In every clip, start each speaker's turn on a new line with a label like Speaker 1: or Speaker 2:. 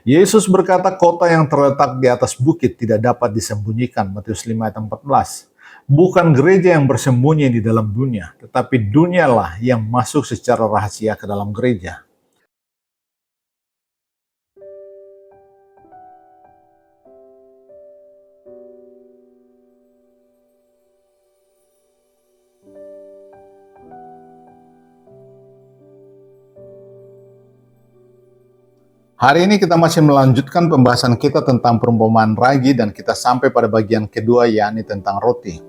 Speaker 1: Yesus berkata, kota yang terletak di atas bukit tidak dapat disembunyikan. Matius 5 ayat 14. Bukan gereja yang bersembunyi di dalam dunia, tetapi dunialah yang masuk secara rahasia ke dalam gereja. Hari ini kita masih melanjutkan pembahasan kita tentang perumpamaan ragi dan kita sampai pada bagian kedua, yakni tentang roti.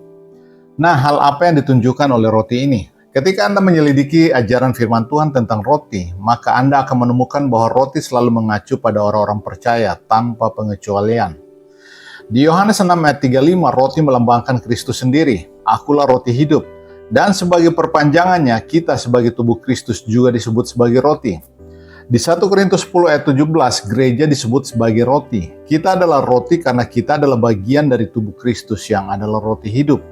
Speaker 1: Nah, hal apa yang ditunjukkan oleh roti ini? Ketika Anda menyelidiki ajaran firman Tuhan tentang roti, maka Anda akan menemukan bahwa roti selalu mengacu pada orang-orang percaya tanpa pengecualian. Di Yohanes 6 ayat 35, roti melambangkan Kristus sendiri. Akulah roti hidup. Dan sebagai perpanjangannya, kita sebagai tubuh Kristus juga disebut sebagai roti. Di 1 Korintus 10 ayat 17, gereja disebut sebagai roti. Kita adalah roti karena kita adalah bagian dari tubuh Kristus yang adalah roti hidup.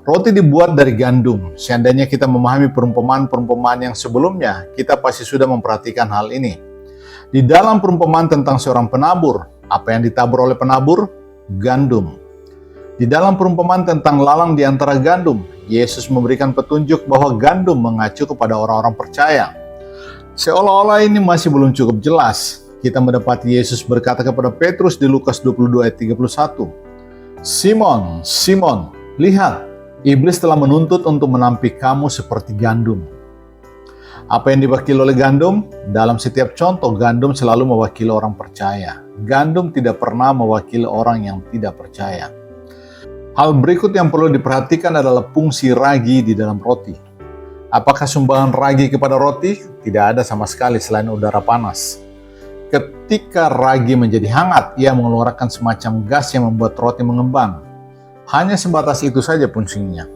Speaker 1: Roti dibuat dari gandum. Seandainya kita memahami perumpamaan-perumpamaan yang sebelumnya, kita pasti sudah memperhatikan hal ini. Di dalam perumpamaan tentang seorang penabur, apa yang ditabur oleh penabur? Gandum. Di dalam perumpamaan tentang lalang di antara gandum, Yesus memberikan petunjuk bahwa gandum mengacu kepada orang-orang percaya. Seolah-olah ini masih belum cukup jelas. Kita mendapati Yesus berkata kepada Petrus di Lukas 22 ayat 31, Simon, Simon, lihat, iblis telah menuntut untuk menampik kamu seperti gandum. Apa yang diwakili oleh gandum? Dalam setiap contoh, gandum selalu mewakili orang percaya. Gandum tidak pernah mewakili orang yang tidak percaya. Hal berikut yang perlu diperhatikan adalah fungsi ragi di dalam roti. Apakah sumbangan ragi kepada roti? Tidak ada sama sekali selain udara panas. Ketika ragi menjadi hangat, ia mengeluarkan semacam gas yang membuat roti mengembang. Hanya sebatas itu saja fungsinya.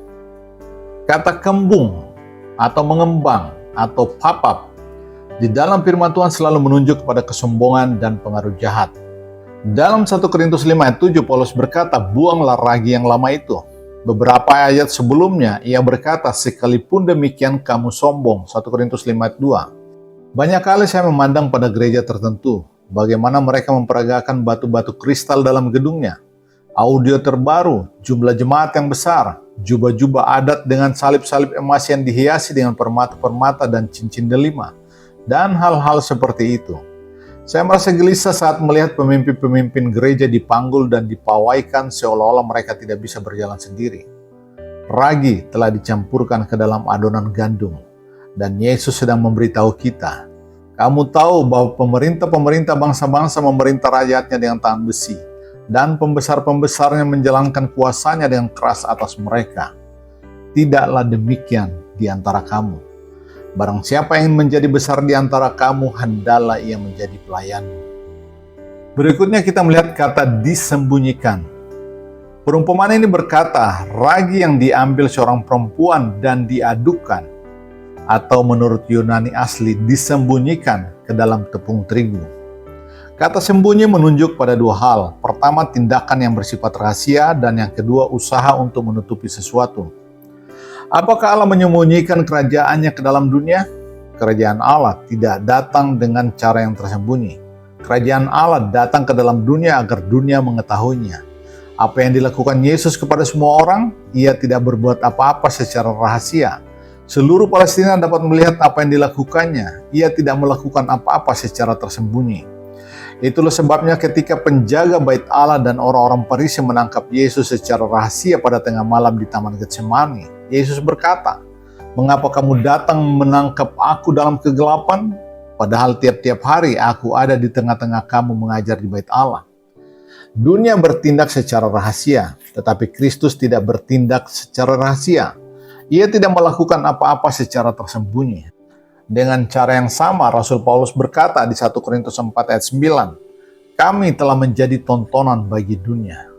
Speaker 1: Kata kembung atau mengembang atau papap di dalam firman Tuhan selalu menunjuk kepada kesombongan dan pengaruh jahat. Dalam 1 Korintus 5 ayat 7, Paulus berkata, buanglah ragi yang lama itu. Beberapa ayat sebelumnya, ia berkata, sekalipun demikian kamu sombong. 1 Korintus 5 ayat 2. Banyak kali saya memandang pada gereja tertentu, bagaimana mereka memperagakan batu-batu kristal dalam gedungnya. Audio terbaru, jumlah jemaat yang besar, jubah-jubah adat dengan salib-salib emas yang dihiasi dengan permata-permata dan cincin delima, dan hal-hal seperti itu. Saya merasa gelisah saat melihat pemimpin-pemimpin gereja dipanggul dan dipawaikan seolah-olah mereka tidak bisa berjalan sendiri. Ragi telah dicampurkan ke dalam adonan gandum, dan Yesus sedang memberitahu kita, kamu tahu bahwa pemerintah-pemerintah bangsa-bangsa memerintah rakyatnya dengan tangan besi, dan pembesar-pembesarnya menjalankan kuasanya dengan keras atas mereka. Tidaklah demikian di antara kamu. Barang siapa yang menjadi besar di antara kamu, hendaklah ia menjadi pelayanmu. Berikutnya kita melihat kata disembunyikan. Perumpamaan ini berkata, ragi yang diambil seorang perempuan dan diadukan, atau menurut Yunani asli, disembunyikan ke dalam tepung terigu. Kata sembunyi menunjuk pada dua hal. Pertama, tindakan yang bersifat rahasia, dan yang kedua, usaha untuk menutupi sesuatu. Apakah Allah menyembunyikan kerajaannya ke dalam dunia? Kerajaan Allah tidak datang dengan cara yang tersembunyi. Kerajaan Allah datang ke dalam dunia agar dunia mengetahuinya. Apa yang dilakukan Yesus kepada semua orang? Ia tidak berbuat apa-apa secara rahasia. Seluruh Palestina dapat melihat apa yang dilakukannya. Ia tidak melakukan apa-apa secara tersembunyi. Itulah sebabnya ketika penjaga bait Allah dan orang-orang Farisi menangkap Yesus secara rahasia pada tengah malam di Taman Getsemani, Yesus berkata, mengapa kamu datang menangkap aku dalam kegelapan? Padahal tiap-tiap hari aku ada di tengah-tengah kamu mengajar di bait Allah. Dunia bertindak secara rahasia, tetapi Kristus tidak bertindak secara rahasia. Ia tidak melakukan apa-apa secara tersembunyi. Dengan cara yang sama, Rasul Paulus berkata di 1 Korintus 4 ayat 9, kami telah menjadi tontonan bagi dunia.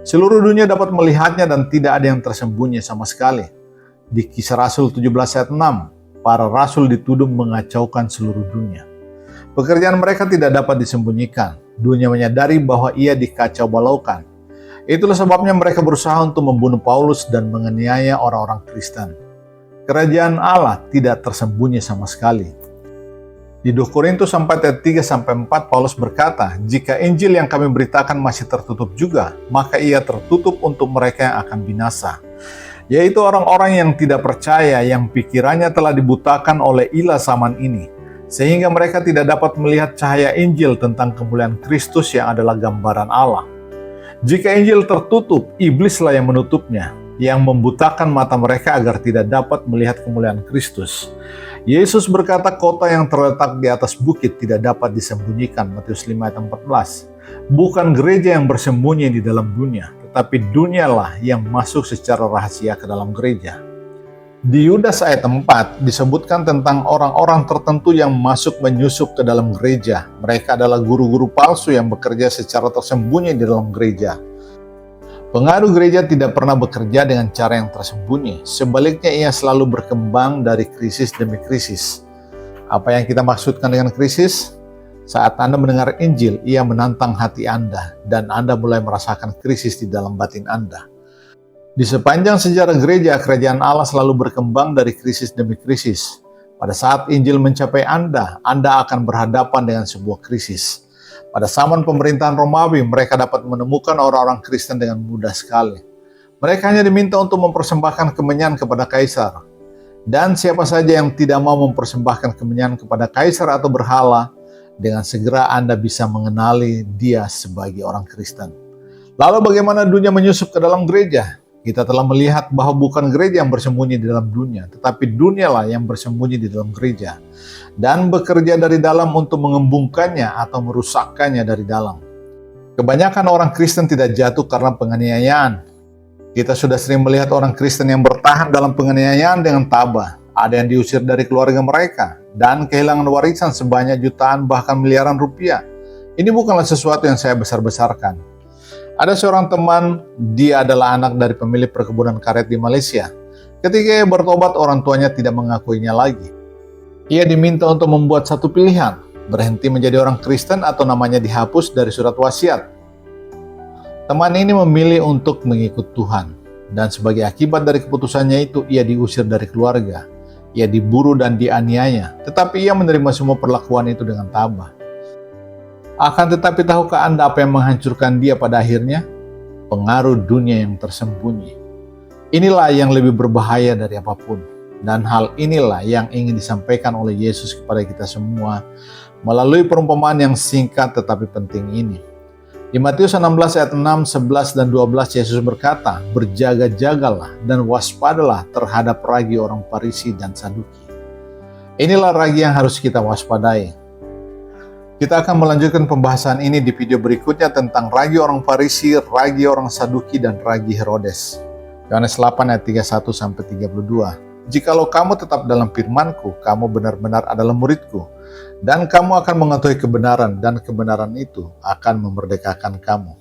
Speaker 1: Seluruh dunia dapat melihatnya dan tidak ada yang tersembunyi sama sekali. Di Kisah Rasul 17 ayat 6, para rasul dituduh mengacaukan seluruh dunia. Pekerjaan mereka tidak dapat disembunyikan. Dunia menyadari bahwa ia dikacau balaukan. Itulah sebabnya mereka berusaha untuk membunuh Paulus dan menganiaya orang-orang Kristen. Kerajaan Allah tidak tersembunyi sama sekali. Di 2 Korintus 4 ayat 3-4 Paulus berkata, "Jika Injil yang kami beritakan masih tertutup juga, maka ia tertutup untuk mereka yang akan binasa, yaitu orang-orang yang tidak percaya, yang pikirannya telah dibutakan oleh ilah zaman ini, sehingga mereka tidak dapat melihat cahaya Injil tentang kemuliaan Kristus yang adalah gambaran Allah. Jika Injil tertutup, iblislah yang menutupnya, yang membutakan mata mereka agar tidak dapat melihat kemuliaan Kristus." Yesus berkata, kota yang terletak di atas bukit tidak dapat disembunyikan, Matius 5 ayat 14. Bukan gereja yang bersembunyi di dalam dunia, tetapi dunialah yang masuk secara rahasia ke dalam gereja. Di Yudas ayat 4 disebutkan tentang orang-orang tertentu yang masuk menyusup ke dalam gereja. Mereka adalah guru-guru palsu yang bekerja secara tersembunyi di dalam gereja. Pengaruh gereja tidak pernah bekerja dengan cara yang tersembunyi. Sebaliknya, ia selalu berkembang dari krisis demi krisis. Apa yang kita maksudkan dengan krisis? Saat Anda mendengar Injil, ia menantang hati Anda, dan Anda mulai merasakan krisis di dalam batin Anda. Di sepanjang sejarah gereja, kerajaan Allah selalu berkembang dari krisis demi krisis. Pada saat Injil mencapai Anda akan berhadapan dengan sebuah krisis. Pada zaman pemerintahan Romawi, mereka dapat menemukan orang-orang Kristen dengan mudah sekali. Mereka hanya diminta untuk mempersembahkan kemenyan kepada kaisar. Dan siapa saja yang tidak mau mempersembahkan kemenyan kepada kaisar atau berhala, dengan segera Anda bisa mengenali dia sebagai orang Kristen. Lalu bagaimana dunia menyusup ke dalam gereja? Kita telah melihat bahwa bukan gereja yang bersembunyi di dalam dunia, tetapi dunialah yang bersembunyi di dalam gereja dan bekerja dari dalam untuk mengembungkannya atau merusakkannya dari dalam. Kebanyakan orang Kristen tidak jatuh karena penganiayaan. Kita sudah sering melihat orang Kristen yang bertahan dalam penganiayaan dengan tabah. Ada yang diusir dari keluarga mereka dan kehilangan warisan sebanyak jutaan bahkan miliaran rupiah. Ini bukanlah sesuatu yang saya besar-besarkan. Ada seorang teman, dia adalah anak dari pemilik perkebunan karet di Malaysia. Ketika ia bertobat, orang tuanya tidak mengakuinya lagi. Ia diminta untuk membuat satu pilihan, berhenti menjadi orang Kristen atau namanya dihapus dari surat wasiat. Teman ini memilih untuk mengikut Tuhan, dan sebagai akibat dari keputusannya itu, ia diusir dari keluarga. Ia diburu dan dianiaya, tetapi ia menerima semua perlakuan itu dengan tabah. Akan tetapi tahukah Anda apa yang menghancurkan dia pada akhirnya? Pengaruh dunia yang tersembunyi. Inilah yang lebih berbahaya dari apapun. Dan hal inilah yang ingin disampaikan oleh Yesus kepada kita semua melalui perumpamaan yang singkat tetapi penting ini. Di Matius 16 ayat 6, 11, dan 12 Yesus berkata, "Berjaga-jagalah dan waspadalah terhadap ragi orang Farisi dan Saduki." Inilah ragi yang harus kita waspadai. Kita akan melanjutkan pembahasan ini di video berikutnya tentang ragi orang Farisi, ragi orang Saduki, dan ragi Herodes. Yohanes 8 ayat 31-32. "Jikalau kamu tetap dalam firman-Ku, kamu benar-benar adalah murid-Ku, dan kamu akan mengetahui kebenaran, dan kebenaran itu akan memerdekakan kamu."